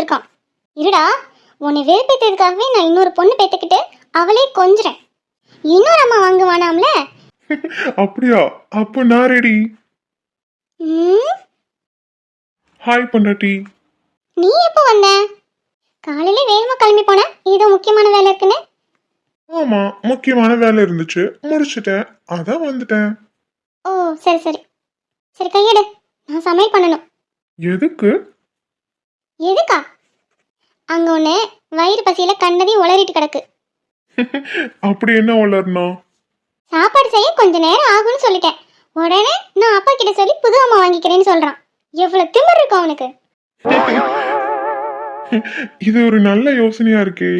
வந்திருக்கான். இருடா, உன்னை வெறுப்பேற்றதுக்காகவே நான் இன்னொரு பொண்ணு பெற்றுக்கிட்டு அவளே கொஞ்சறேன். இன்னொரு அம்மா வாங்குவானாம்ல. அப்படியா? அப்போ நான் ரெடி. ஹாய் பொண்டாட்டி. நீ எப்போ வந்த? காலையில வேகமா கிளம்பி போன, ஏதோ முக்கியமான வேலை இருக்குன்னு. ஆமா, முக்கியமான வேலை இருந்துச்சு, முடிச்சிட்டேன், அதான் வந்துட்டேன். ஓ சரி சரி சரி, கையெடு, நான் சமையல் பண்ணணும். எதுக்கு? எதுக்கா? அங்க ஒன்று வயிறு பசியில கண்டதையும் உளறிட்டு கிடக்கு. அப்படி என்ன வளரணும்? சாப்பாடு செய்ய கொஞ்ச நேரம் ஆகும்னு சொல்லிட்டேன். உடனே நான் அப்பா கிட்ட சொல்லி புது அம்மா வாங்கிக்கிறேன்னு சொல்றான். எவ்வளவு திமிர் இருக்கும் அவனுக்கு. இது ஒரு நல்ல யோசனையா இருக்கே.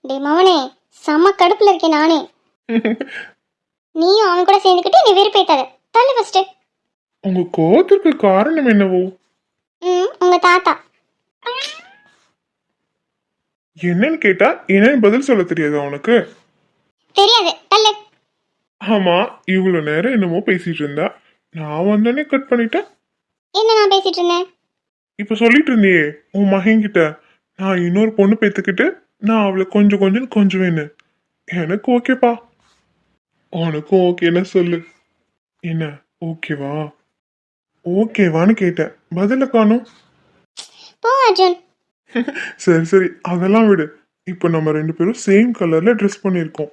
டே மவனே, செம்ம கடுப்புல இருக்கேன் நானே. நீயும் அவன் கூட சேர்ந்துக்கிட்டு நீ வெறுப்பேத்தாத. தள்ளு ஃபர்ஸ்ட். உங்க கோவத்திற்கு காரணம் என்னவோ? உங்க தாத்தா. என்னன்னு கேட்டா என்னன்னு பதில் சொல்ல தெரியாது உனக்கு? தெரியாது, தள்ளு. ஆமா, இவ்வளவு நேரம் என்னமோ பேசிட்டு இருந்தா, நான் வந்தோடனே கட் பண்ணிட்டேன். என்ன நான் பேசிட்டு இருந்தேன்? இப்ப சொல்லிட்டு இருந்தியே உன் மகன்கிட்ட, நான் இன்னொரு பொண்ணு பெத்துக்கிட்டு நான் அவளை கொஞ்சம் கொஞ்சம் கொஞ்சுவேன்னு. எனக்கு ஓகேப்பா. உனக்கும் ஓகேன்னு சொல்லு. என்ன ஓகேவா? ஓகேவான்னு கேட்டேன், பதில காணும். போ அர்ஜுன். சரி சரி, அதெல்லாம் விடு. இப்போ நம்ம ரெண்டு பேரும் சேம் கலர்ல ட்ரெஸ் பண்ணியிருக்கோம்.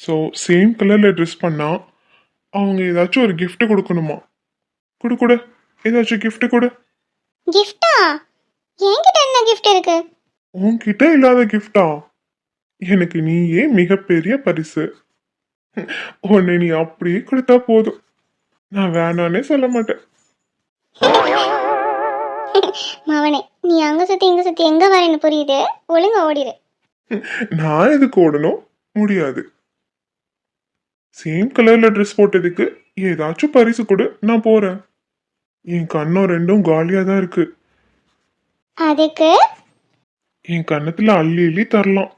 ஸோ சேம் கலர்ல ட்ரெஸ் பண்ணா அவங்க ஏதாச்சும் ஒரு gift கொடுக்கணுமா? கொடு, ஏதாச்சும் gift கொடு. கிஃப்டா? என்கிட்ட என்ன கிஃப்ட் இருக்கு? உன்கிட்ட இல்லாத கிஃப்டா? எனக்கு நீயே மிகப்பெரிய பரிசு. உன்னை நீ அப்படியே கொடுத்தா போதும், நான் வேணானே சொல்ல மாட்டேன். மவனே, நீ அங்க சுத்தி இங்க சுத்தி எங்க வரேன்னு புரியுது, ஒழுங்கா ஓடிடு. நான் எதுக்கு ஓடணும்? முடியாது. சேம் கலர்ல ட்ரெஸ் போட்டதுக்கு ஏதாச்சும் பரிசு கொடு, நான் போறேன். என் கண்ணம் ரெண்டும் காலியா தான் இருக்கு. அதுக்கு என் கண்ணத்துல அள்ளி அள்ளி தரலாம்,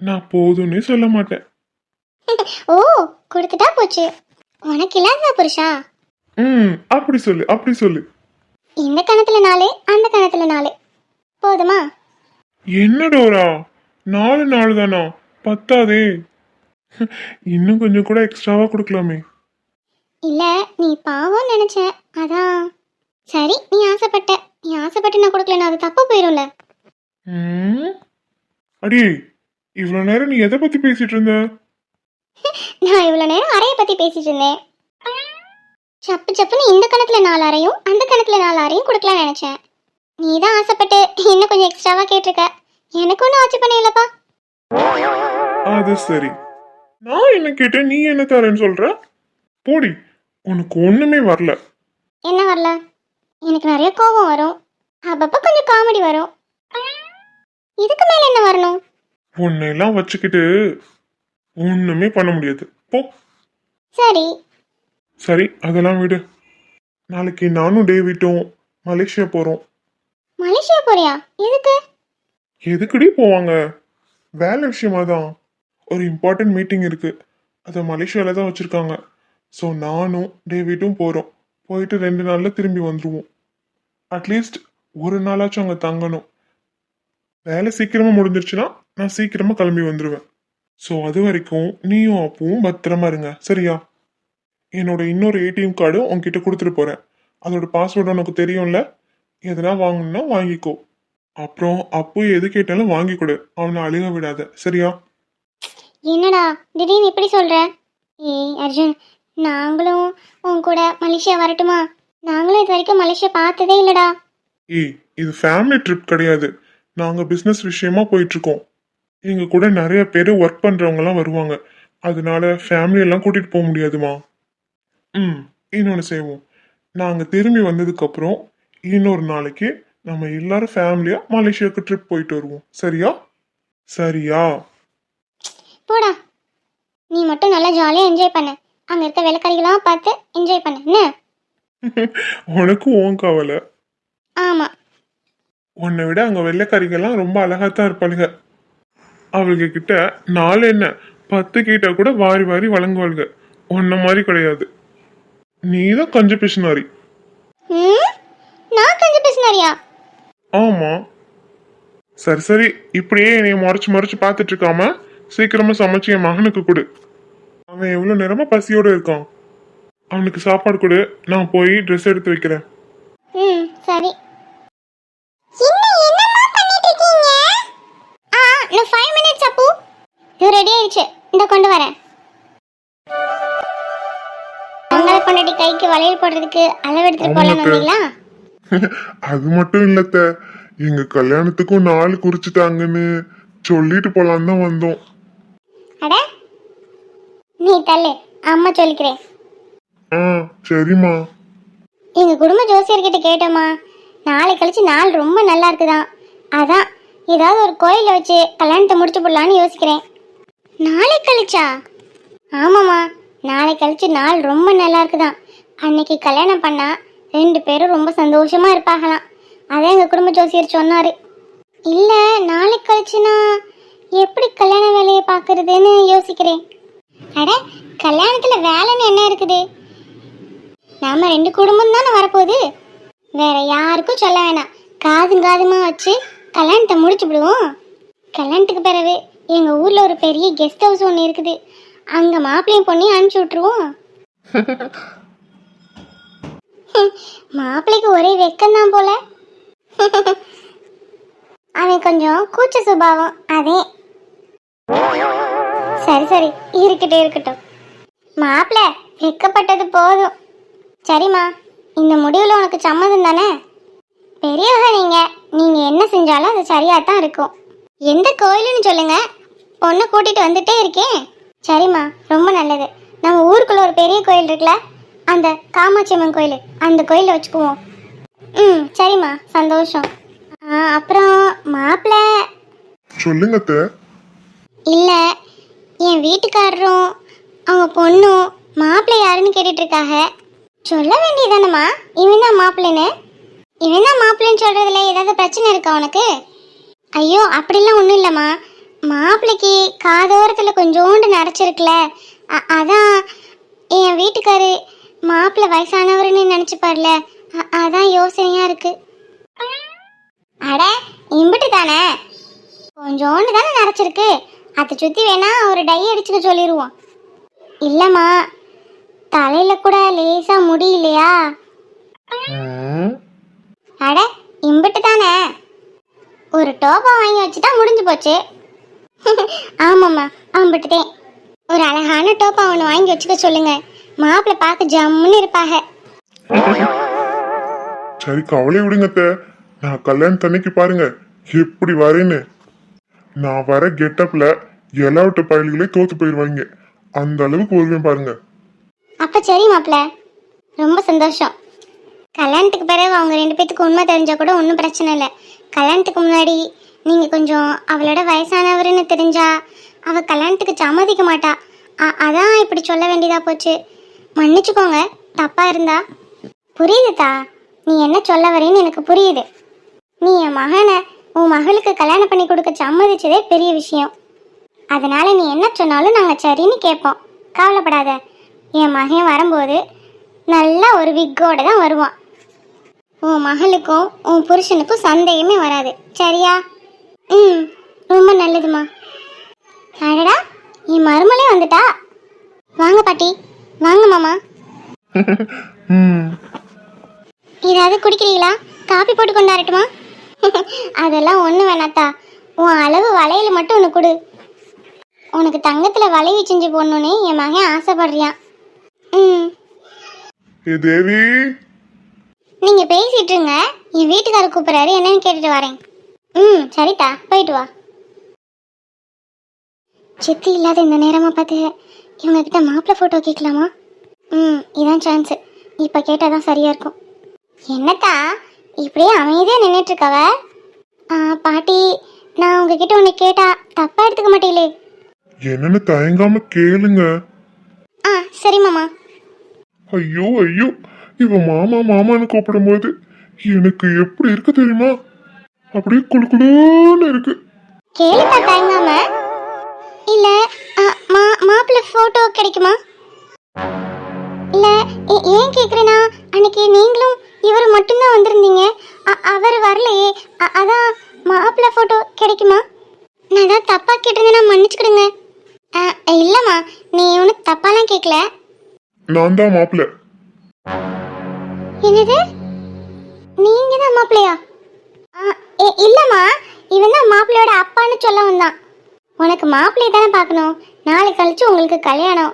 நான் போதும்னே சொல்ல மாட்டேன். ஓ, கொடுத்துட்டா போச்சு. உனக்கு இல்லாத புருஷா? அப்படி சொல்லு, அப்படி சொல்லு. இந்த கணத்துல 4, அந்த கணத்துல 4 போதுமா? என்ன டோரா, 4 தானா? பத்தாதே. இன்னும் கொஞ்சம் கூட எக்ஸ்ட்ராவா கொடுக்கலாமே. இல்ல, நீ பாவம் நினைச்சேன், அதான். சரி, நீ ஆசைப்பட்டு நான் கொடுக்கலன்னா அது தப்பு போயிரும்ல. அடியே, இவ்வளவு நேரம் நீ எதை பத்தி பேசிட்டு இருந்த? நான் இவ்வளவு நேரம் அறைய பத்தி பேசிட்டு இருந்தேன். சப்பு சப்புன்னு இந்த கணத்துல 4 அறையும் அந்த கணத்துல 4 அறையும் கொடுக்கலாம் நினைச்சேன். நீ தான் ஆசைப்பட்டு இன்னும் கொஞ்சம் எக்ஸ்ட்ராவா கேட்டிருக்க. எனக்கு ஒன்றும் ஆச்சு பண்ணலப்பா. அது சரி, நான் என்ன கேட்டேன், நீ என்ன தரேன்னு சொல்ற? போடி, உனக்கு ஒண்ணுமே வரல. என்ன வரல? எனக்கு நிறைய கோபம் வரும், அப்பப்ப கொஞ்சம் காமெடி வரும். இதுக்கு மேல என்ன வரணும்? உன்னையெல்லாம் வச்சுக்கிட்டு ஒண்ணுமே பண்ண முடியாது, போ. சரி சரி, அதெல்லாம் விடு. நாளைக்கு நானும் டேவிட்டும் மலேசியா போறோம். மலேசியா போறியா? எதுக்கு? எதுக்குடி போவாங்க? வேலை விஷயமா தான். ஒரு இம்பார்ட்டன்ட் மீட்டிங் இருக்கு, அதை மலேசியால தான் வச்சிருக்காங்க. ஸோ நானும் டேவிட்டும் போறோம். போயிட்டு 2 நாள்ல திரும்பி வந்துருவோம். அட்லீஸ்ட் ஒரு நாளாச்சும் அங்கே தங்கணும். வேலை சீக்கிரமா முடிஞ்சிருச்சுன்னா நான் சீக்கிரமா கிளம்பி வந்துடுவேன். ஸோ அது வரைக்கும் நீயும் அப்புவும் பத்திரமா இருங்க, சரியா? என்னோட இன்னொரு ஏடிஎம் கார்டு உன்கிட்ட கொடுத்துட்டு போறேன். அதோட பாஸ்வேர்டு உனக்கு தெரியும்ல, எதனா வாங்கணும்னா வாங்கிக்கோ. அப்புறம் அப்பு எது கேட்டாலும் வாங்கி கொடு, அவனை அழுக விடாத, சரியா? என்னடா திடீர்னு இப்படி சொல்ற? ஏய் அர்ஜுன், நாங்களும் உன் கூட மலேசியா வரட்டுமா? நாங்களும் இது வரைக்கும் மலேசியா பார்த்ததே இல்லடா. ஏய், இது ஃபேமிலி ட்ரிப் கிடையாது, நாங்க பிசினஸ் விஷயமா போயிட்டு இருக்கோம். எங்க கூட நிறைய பேர் ஒர்க் பண்றவங்க எல்லாம் வருவாங்க, அதனால ஃபேமிலி எல்லாம் கூட்டிட்டு போக முடியாதுமா. இன்னொன்னு செய்வோம், நாங்க திரும்பி வந்ததுக்கு அப்புறம் இன்னொரு நாளைக்கு நம்ம எல்லாரும் ஃபேமிலியா மலேசியாவுக்கு ட்ரிப் போயிட்டு வருவோம், சரியா? சரியா? போடா, நீ மட்டும் நல்லா ஜாலியாக என்ஜாய் பண்ண. அங்கே இருக்க வேலைக்காரிகளாக பார்த்து என்ஜாய் பண்ண என்ன? உனக்கு ஓன் கவலை. ஆமாம். உன்னை விட அங்கே வெள்ளைக்காரிகள்லாம் ரொம்ப அழகாத்தான் இருப்பாளுங்க. அவளுங்க கிட்ட 4 என்ன 10 கேட்டா கூட வாரி வாரி வழங்குவாளுங்க. உன்ன மாதிரி கிடையாது, நீதான் கஞ்ச பிசுனாரி. நான் கொஞ்சம் பேசினாரியா? ஆமா. சரி சரி, இப்படியே என்னைய முறைச்சு முறைச்சு பார்த்துட்டு இருக்காம சீக்கிரமா சமைச்சு என் மகனுக்கு கொடு. அவன் எவ்வளவு நேரமா பசியோட இருக்கான். அவனுக்கு சாப்பாடு கொடு, நான் போய் ட்ரெஸ் எடுத்து வைக்கிறேன். ம் சரி. என்னம்மா பண்ணிட்டு இருக்கீங்க? நான் 5 மினிட்ஸ் அப்பு. இது ரெடி ஆயிடுச்சு. இந்த கொண்டு வரேன். மங்கள பொண்டாட்டி கைக்கு வளையல் போடுறதுக்கு அளவு எடுத்துட்டு போலாம் வந்தீங்களா? அது மட்டும் இல்லத்த, எங்க கல்யாணத்துக்கும் நாள் குறிச்சுட்டாங்கன்னு சொல்லிட்டு போலான்னு தான் வந்தோம். அட நீ தள்ளு, அம்மா சொல்லிக்கிறேன். ஆ சரிம்மா. எங்க குடும்ப ஜோசியர்கிட்ட கேட்டோமா, நாளை கழிச்சு நாள் ரொம்ப நல்லா இருக்குதான். அதான் ஏதாவது ஒரு கோயில வச்சு கல்யாணத்தை முடிச்சு போடலான்னு யோசிக்கிறேன். நாளை கழிச்சா? ஆமாம்மா, நாளை கழிச்சு நாள் ரொம்ப நல்லா இருக்குதான். அன்னைக்கு கல்யாணம் பண்ணா 2 பேரும் ரொம்ப சந்தோஷமா இருப்பாங்களாம். அதான் எங்க குடும்ப ஜோசியர் சொன்னாரு. இல்ல நாளை கழிச்சுனா எப்படி கல்யாண வேலையை பார்க்கறதுன்னு யோசிக்கிறேன். அட கல்யாணத்துல வேலைன்னு என்ன இருக்குது? நாம 2 குடும்பம் தானே வரப்போகுது. வேற யாருக்கும் சொல்ல வேணாம். காதுமா வச்சு கல்யாணத்தை முடிச்சு விடுவோம். கல்யாணத்துக்கு பிறகு எங்க ஊர்ல ஒரு பெரிய கெஸ்ட் ஹவுஸ் ஒன்று இருக்குது. அங்க மாப்பிள்ளையும் பொண்ணையும் அனுப்பிச்சு விட்டுருவோம். மாப்பிள்ளைக்கு ஒரே வெக்கம்தான் போல. அவன் கொஞ்சம் கூச்ச சுபாவம். அதே சரி சரி, இருக்கட்டும். மாப்பிள்ளை வெக்கப்பட்டது போதும். சரிம்மா, இந்த முடிவில் உனக்கு சம்மதம் தானே? பெரியவங்க நீங்க என்ன செஞ்சாலும் அது சரியா தான் இருக்கும். எந்த கோயிலுன்னு சொல்லுங்க, பொண்ணை கூட்டிட்டு வந்துட்டே இருக்கேன். சரிம்மா, ரொம்ப நல்லது. நம்ம ஊருக்குள்ள ஒரு பெரிய கோயில் இருக்குல்ல, அந்த காமாட்சி அம்மன் கோயில், அந்த கோயிலில் வச்சுக்குவோம். ம் சரிம்மா, சந்தோஷம். அப்புறம் மாப்பிள்ளை சொல்லுங்க அத்தை. இல்லை, என் வீட்டுக்காரரும் அவங்க பொண்ணும் மாப்பிள்ளை யாருன்னு கேட்டுட்டு இருக்காங்க. சொல்ல வேண்டியதானம்மா இவன் தான் மாப்பிள்ளைன்னு. இவன் தான் மாப்பிள்ளைன்னு சொல்றதுல ஏதாவது பிரச்சனை இருக்கா உனக்கு? ஐயோ அப்படிலாம் ஒன்றும் இல்லைம்மா. மாப்பிள்ளைக்கு காதோரத்தில் கொஞ்சோண்டு நரைச்சிருக்குல, அதான் என் வீட்டுக்காரு மாப்பிள்ளை வயசானவருன்னு நினச்சிப்பார்ல, அதான் யோசனையாக இருக்கு. அட இம்பிட்டு தானே, கொஞ்சோண்டு தானே நரைச்சிருக்கு. அதை சுற்றி வேணா ஒரு டை அடிச்சுக்க சொல்லிடுவோம். இல்லைம்மா, தலையில் கூட லேசாக முடியலையா? அட இம்பிட்டு தானே, ஒரு டோப்பா வாங்கி வச்சுட்டா முடிஞ்சு போச்சு. ஆமாம்மா, அம்பிட்டுதேன். ஒரு அழகான டோப்பா ஒன்று வாங்கி வச்சுக்க சொல்லுங்க. மாப்பிள்ளை பார்க்க ஜம்முன்னு இருப்பாங்க. சரி கவலை விடுங்க அத்தை. நான் கல்யாணத்தன்னைக்கு பாருங்க எப்படி வரேன்னு. நான் வர கெட்டப்ல எல்லாவட்ட பயல்களே தோத்து போயிடுவாங்க. அந்த அளவுக்கு வருவேன் பாருங்க. அப்போ சரி மாப்பிள்ளை, ரொம்ப சந்தோஷம். கல்யாணத்துக்கு பிறகு அவங்க 2 பேத்துக்கு உண்மை தெரிஞ்சா கூட ஒன்றும் பிரச்சனை இல்லை. கல்யாணத்துக்கு முன்னாடி நீங்கள் கொஞ்சம் அவளோட வயசானவருன்னு தெரிஞ்சா அவள் கல்யாணத்துக்கு சம்மதிக்க மாட்டா. அதான் இப்படி சொல்ல வேண்டியதாக போச்சு. மன்னிச்சுக்கோங்க தப்பாக இருந்தா. புரியுதுதா, நீ என்ன சொல்ல வரேன்னு எனக்கு புரியுது. நீ என் மகனை உன் மகளுக்கு கல்யாணம் பண்ணி கொடுக்க சம்மதிச்சதே பெரிய விஷயம். அதனால் நீ என்ன சொன்னாலும் நாங்கள் சரின்னு கேட்போம். கவலைப்படாத. என் மகன் வரும்போது நல்லா ஒரு விக்கோடு தான் வருவான். உன் மகளுக்கும் உன் புருஷனுக்கும் சந்தேகமே வராது. சரியா? ம் ரொம்ப நல்லதுமா. அடடா, என் மருமலே வந்துட்டா. வாங்க பாட்டி, வாங்க மாமா. ஏதாவது குடிக்கிறீங்களா? காப்பி போட்டு கொண்டாடட்டுமா? அதெல்லாம் ஒன்று வேணாத்தா. உன் அளவு வளையல் மட்டும் ஒன்று கொடு. உனக்கு தங்கத்தில் வளைவி செஞ்சு போடணுன்னு என் மகன் ஆசைப்படுறியான். ம் தேவி, நீங்க பேசிட்டு இருங்க, என் வீட்டுக்காரர் கூப்பிடுறாரு, என்னன்னு கேட்டுட்டு வரேன். ம் சரிதா, போயிட்டு வா. சித்தி இல்லாத இந்த நேரமா பார்த்து இவங்க கிட்ட மாப்பிள்ளை போட்டோ கேட்கலாமா? ம் இதான் சான்ஸ். இப்போ கேட்டால் தான் சரியா இருக்கும். என்னத்தா இப்படியே அமைதியாக நின்றுட்டு இருக்கவ? பாட்டி, நான் உங்ககிட்ட ஒன்று கேட்டா தப்பா எடுத்துக்க மாட்டீங்களே? என்னன்னு தயங்காம கேளுங்க. சரி மாமா. ஐயோ ஐயோ, இவ மாமா மாமான்னு கூப்பிடும்போது எனக்கு எப்படி இருக்கு தெரியுமா? அப்படியே குளுக்குளுன்னு இருக்கு. கேளுப்பா தயங்காம. இல்ல மாப்பிள்ளை போட்டோ கிடைக்குமா? இல்ல ஏன் கேக்குறேன்னா, அன்னைக்கு நீங்களும் இவரும் மட்டும்தான் வந்திருந்தீங்க. அவர் வரலையே. அதான் மாப்பிள்ளை ஃபோட்டோ கிடைக்குமா? நான் ஏதாவது தப்பா கேட்டிருந்தேன்னா மன்னிச்சுக்கிடுங்க. இல்லைம்மா, நீ ஒன்றும் தப்பாலாம் கேட்கல. நான் தான் மாப்பிள்ள. என்னது, நீங்க தான் மாப்பிள்ளையா? இல்லைம்மா, இவன் தான் மாப்பிள்ளையோட அப்பான்னு சொல்ல வந்தான். உனக்கு மாப்பிள்ளையை தானே பார்க்கணும். நாளை கழிச்சு உங்களுக்கு கல்யாணம்.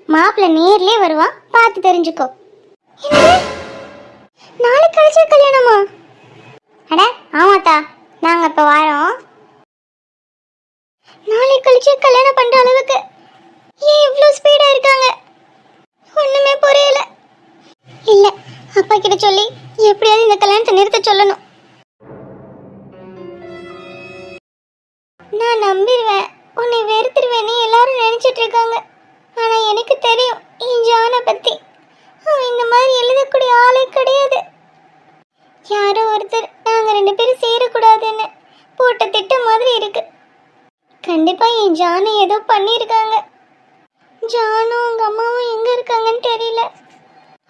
மாப்பிள்ளை நேர்லயே வருவான், பார்த்து தெரிஞ்சுக்கோ. என்னது, நாளை கழிச்சு கல்யாணமா? அட ஆமாத்தா, நாங்கள் இப்போ வரோம். நாளை கழிச்சு கல்யாணம் பண்ற அளவுக்கு ஏன் இவ்வளோ ஸ்பீடா இருக்காங்க? ஒண்ணுமே புரியல. இல்ல, அப்பா கிட்ட சொல்லி எப்படியாவது இந்த கல்யாணத்தை நிறுத்த சொல்லணும். நான் நம்பிடுவேன், உன்னை வெறுத்துருவேன்னு எல்லாரும் நினைச்சிட்டு இருக்காங்க. ஆனா எனக்கு தெரியும் என் ஜானை பத்தி. அவன் இந்த மாதிரி எழுதக்கூடிய ஆளே கிடையாது. யாரோ ஒருத்தர் நாங்க 2 பேரும் சேரக்கூடாதுன்னு போட்ட திட்டம் மாதிரி இருக்கு. கண்டிப்பா என் ஜானை ஏதோ பண்ணியிருக்காங்க. ஜானும் அவங்க அம்மாவும் எங்க இருக்காங்கன்னு தெரியல.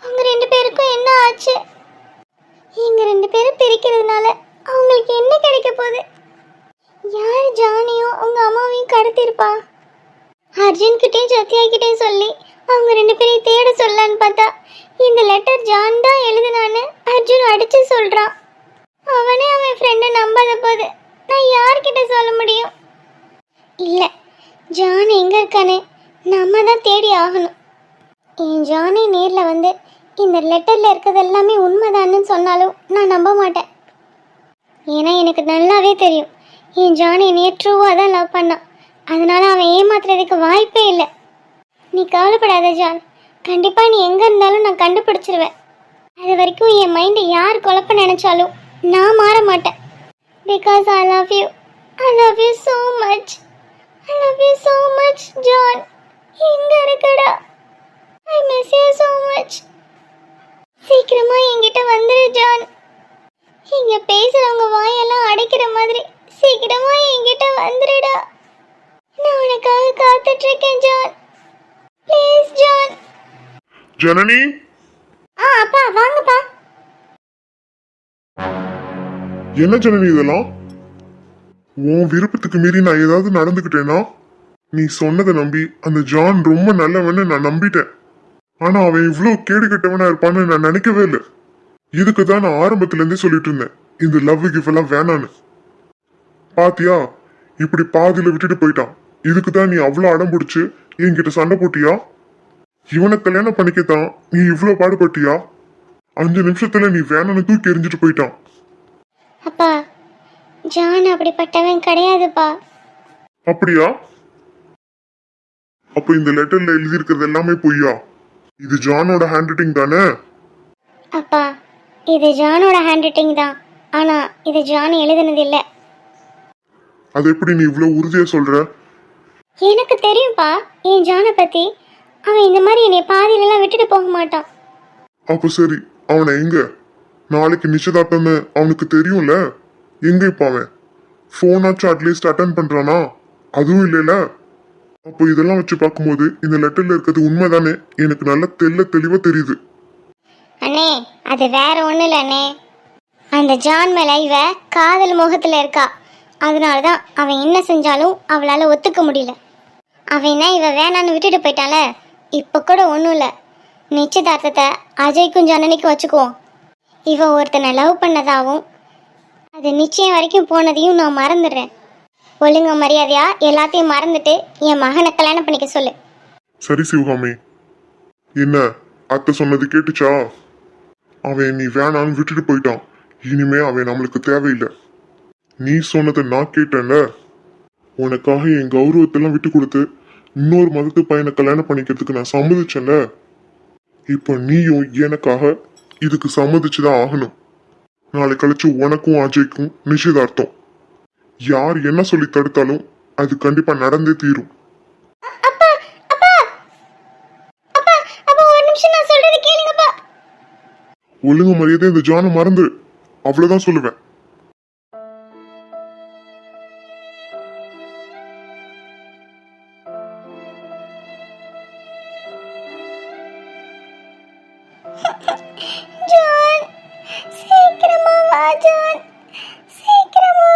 அவங்க 2 பேருக்கும் என்ன ஆச்சு? எங்க 2 பேரும் பிரிக்கிறதுனால அவங்களுக்கு என்ன கிடைக்க போகுது? யார் ஜானியும் அவங்க அம்மாவையும் கடத்திருப்பா? அர்ஜுன் கிட்டையும் சத்யா கிட்டையும் சொல்லி அவங்க 2 பேரையும் தேட சொல்லலான்னு பார்த்தா இந்த லெட்டர் ஜான் தான் எழுதுனான்னு அர்ஜுன் அடிச்சு சொல்றான். அவனே அவன் ஃப்ரெண்டை நம்பாத போது நான் யார்கிட்ட சொல்ல முடியும்? இல்ல, ஜான் எங்க இருக்கானே நம்ம தான் தேடி ஆகணும். என் ஜானே நேர்ல வந்து இந்த லெட்டர்ல இருக்கிறது எல்லாமே உண்மைதான்னு சொன்னாலும் நான் நம்ப மாட்டேன். ஏன்னா எனக்கு நல்லாவே தெரியும் என் ஜானி என்னைய ட்ரூவா தான் லவ் பண்ணான். அதனால அவன் ஏமாத்துறதுக்கு வாய்ப்பே இல்லை. நீ கவலைப்படாத ஜான், கண்டிப்பா நீ எங்க இருந்தாலும் நான் கண்டுபிடிச்சிருவேன். அது வரைக்கும் என் மைண்டை யார் குழப்ப நினைச்சாலும் நான் மாற மாட்டேன். Because I love you. I love you so much. I love you so much, John. எங்க இருக்கடா? I miss you so much. சீக்கிரமா என்கிட்ட வந்துரு ஜான். இங்க பேசுறவங்க வாயெல்லாம் அடைக்கிற மாதிரி சீக்கிரமா என்கிட்ட வந்துருடா. நான் உனக்காக காத்துட்டு இருக்கேன் ஜான். Please John. ஜனனி, அப்பா வாங்கப்பா. என்ன ஜனனி இதெல்லாம்? உன் விருப்பத்துக்கு மீறி நான் ஏதாவது நடந்துக்கிட்டேனா? நீ சொன்னதை நம்பி அந்த ஜான் ரொம்ப நல்லவன்னு நான் நம்பிட்டேன். ஆனா அவன் இவ்வளோ கேடு கட்டவனா இருப்பான்னு நான் நினைக்கவே இல்லை. இதுக்கு தான் நான் ஆரம்பத்துல இருந்தே சொல்லிட்டு இருந்தேன் இந்த லவ் கிஃப் எல்லாம் வேணான்னு. பாத்தியா, இப்படி பாதியில விட்டுட்டு போயிட்டான். இதுக்கு தான் நீ அவ்வளோ அடம் பிடிச்சு என்கிட்ட சண்டை போட்டியா? இவனை கல்யாணம் பண்ணிக்கத்தான் நீ இவ்வளோ பாடுபட்டியா? 5 நிமிஷத்துல நீ வேணான்னு தூக்கி எறிஞ்சிட்டு போயிட்டான். அப்பா, ஜான் அப்படிப்பட்டவன் கிடையாதுப்பா. அப்படியா? அப்ப இந்த லெட்டர்ல எழுதி இருக்கிறது எல்லாமே பொய்யா? இது ஜானோட ஹேண்ட் ரைட்டிங் தானே? அப்பா, இது ஜானோட ஹேண்ட் ரைட்டிங் தான். ஆனா இது ஜான் எழுதுனது இல்லை. அது எப்படி நீ இவ்வளவு உறுதியா சொல்ற? எனக்கு தெரியும்பா என் ஜானை பத்தி. அவன் இந்த மாதிரி என்னை பாதியிலலாம் விட்டுட்டு போக மாட்டான். அப்ப சரி, அவனை எங்க? நாளைக்கு நிச்சயதார்த்தம்னு அவனுக்கு தெரியும்ல. எங்க இப்ப அவன்? போனாச்சும் அட்லீஸ்ட் அட்டன் பண்றானா? அதுவும் இல்லைல. அப்போ இதெல்லாம் வச்சு பார்க்கும்போது இந்த லெட்டர்ல இருக்கிறது உண்மைதானே எனக்கு நல்ல தெளிவா தெரியுது. அண்ணே, அது வேற ஒண்ணும் இல்லை அண்ணே. அந்த ஜான் மேல இவ காதல் முகத்துல இருக்கா. அதனாலதான் அவன் என்ன செஞ்சாலும் அவளால ஒத்துக்க முடியல. அவன் தான் இவ வேணான்னு விட்டுட்டு போயிட்டால. இப்ப கூட ஒன்றும் இல்லை, நிச்சயதார்த்தத்தை அஜய்க்கும் ஜனனிக்கும் வச்சுக்குவோம். இவ ஒருத்தனை லவ் பண்ணதாகவும் அது நிச்சயம் வரைக்கும் போனதையும் நான் மறந்துடுறேன். ஒழுங்க மரியாதையா எல்லாத்தையும் மறந்துட்டு என் மகனை கல்யாணம் பண்ணிக்க சொல்லு. சரி சிவகாமி, என்ன அத்தை சொன்னது கேட்டுச்சா? அவன் நீ வேணான்னு விட்டுட்டு போயிட்டான். இனிமே அவன் நம்மளுக்கு தேவையில்லை. நீ சொன்னதை நான் கேட்டேன்ல. உனக்காக என் கௌரவத்தெல்லாம் விட்டு கொடுத்து இன்னொரு மதத்து பையனை கல்யாணம் பண்ணிக்கிறதுக்கு நான் சம்மதிச்சேன்ல. இப்போ நீயும் எனக்காக இதுக்கு சம்மதிச்சுதான் ஆகணும். நாளை கழிச்சு உனக்கும் அஜய்க்கும் நிச்சயதார்த்தம். யார் என்ன சொல்லி தடுத்தாலும் அது கண்டிப்பா நடந்தே தீரும். ஒழுங்கு மரியாதை இந்த ஜானை மறந்து அவ்வளவுதான் சொல்லுவேன். ஜான், சீக்கிரமா வா ஜான், சீக்கிரமா